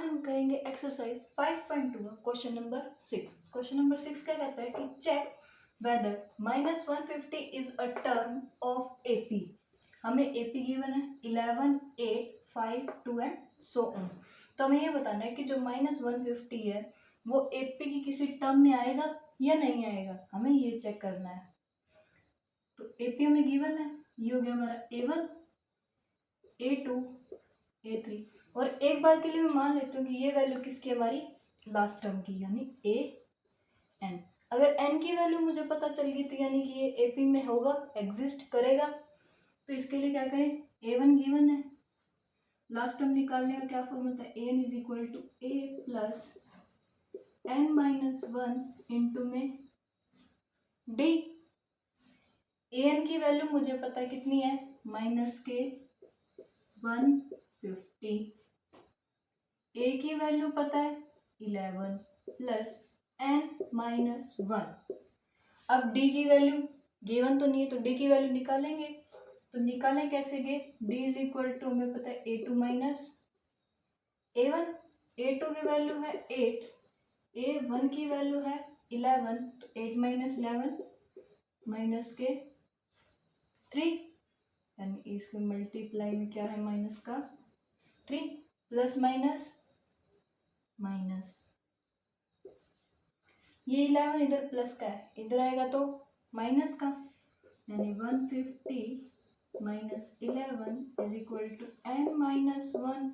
हम करेंगे एक्सरसाइज 5.2 का क्वेश्चन नंबर 6। क्वेश्चन नंबर 6 क्या कहता है कि check whether -150 is a term of AP. हमें एपी गिवन है 11, 8, 5, 2 एंड सो ऑन। तो हमें ये बताना है कि जो -150 है वो एपी की किसी टर्म में आएगा या नहीं आएगा, हमें ये चेक करना है। तो एपी हमें गिवन है, ये हो गया हमारा A1, A2, A3 और एक बार के लिए मैं मान लेती हूँ कि ये वैल्यू किसकी हमारी लास्ट टर्म की, यानी AN। अगर N की वैल्यू मुझे पता चल गई तो यानी कि ये AP में होगा, एग्जिस्ट करेगा। तो इसके लिए क्या करें, A1 गिवन है, लास्ट टर्म निकालने का क्या फॉर्मूला था, AN is equal to A plus N-1 into में D। AN की वैल्यू मुझे पता है कितनी है, -150। A की वैल्यू पता है 11 प्लस N-1। अब D की वैल्यू गिवन तो नहीं है तो D की वैल्यू निकालेंगे। तो निकालें कैसे गए, D इज इक्वल टू हमें पता है A2 माइनस A1। A2 की वैल्यू है 8, A1 की वैल्यू है 11, तो 8 माइनस 11 माइनस के 3, यानी इसके मल्टीप्लाई में क्या है माइनस का 3, प्लस माइनस माइनस, ये 11 इधर प्लस का है, इधर आएगा तो माइनस का, यानी 150 minus 11 is equal to N-1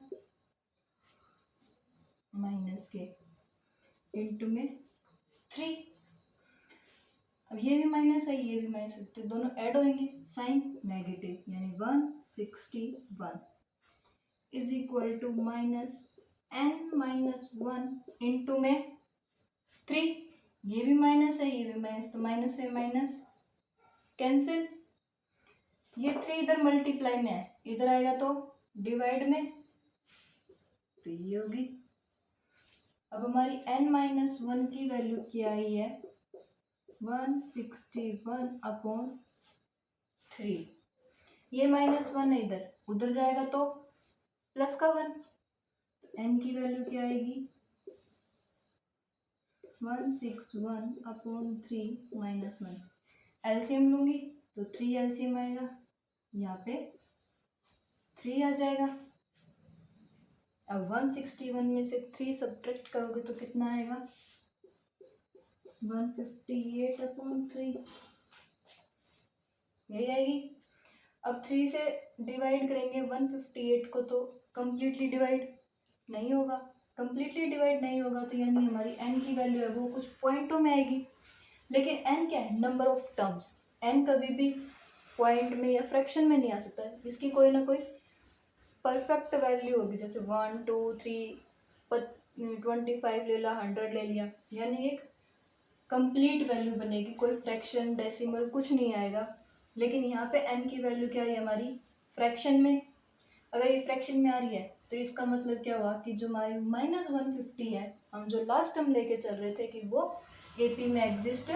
minus के इंटू में 3। अब ये भी माइनस है, ये भी माइनस है, तो दोनों ऐड होंगे, साइन नेगेटिव, यानी 161 is equal to minus N-1 into में 3। ये भी माइनस है, ये भी माइनस, तो माइनस से माइनस कैंसिल। ये 3 इधर मल्टीप्लाई में है, इधर आएगा तो डिवाइड में, तो ये होगी। अब हमारी N-1 की वैल्यू क्या आई है 161/3। ये -1 है, इधर उधर जाएगा तो प्लस का 1, तो n की वैल्यू क्या आएगी 161/3 -1। एलसीएम लूंगी तो 3 एलसीएम आएगा, यहाँ पे 3 आ जाएगा। अब 161 में से 3 सब्ट्रैक्ट करोगे तो कितना आएगा 158/3, यही आएगी। अब 3 से डिवाइड करेंगे 158 को तो कंप्लीटली डिवाइड नहीं होगा, कंप्लीटली डिवाइड नहीं होगा तो यानी हमारी n की वैल्यू है वो कुछ पॉइंटों में आएगी। लेकिन n क्या है, नंबर ऑफ टर्म्स, n कभी भी पॉइंट में या फ्रैक्शन में नहीं आ सकता है, इसकी कोई ना कोई परफेक्ट वैल्यू होगी, जैसे 1, 2, 3, 25 ले लिया, 100 ले लिया, यानी एक कंप्लीट वैल्यू बनेगी, कोई फ्रैक्शन डेसिमल कुछ नहीं आएगा। लेकिन यहाँ पे n की वैल्यू क्या है हमारी फ्रैक्शन में, अगर ये फ्रैक्शन में आ रही है तो इसका मतलब क्या हुआ कि जो हमारी -150 है, हम जो लास्ट टर्म लेके चल रहे थे कि वो AP में एग्जिस्ट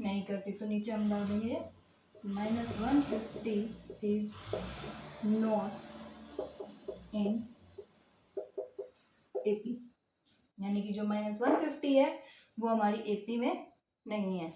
नहीं करती, तो नीचे हम डाल देंगे -150 इज नॉट इन AP, यानी कि जो -150 है वो हमारी AP में नहीं है।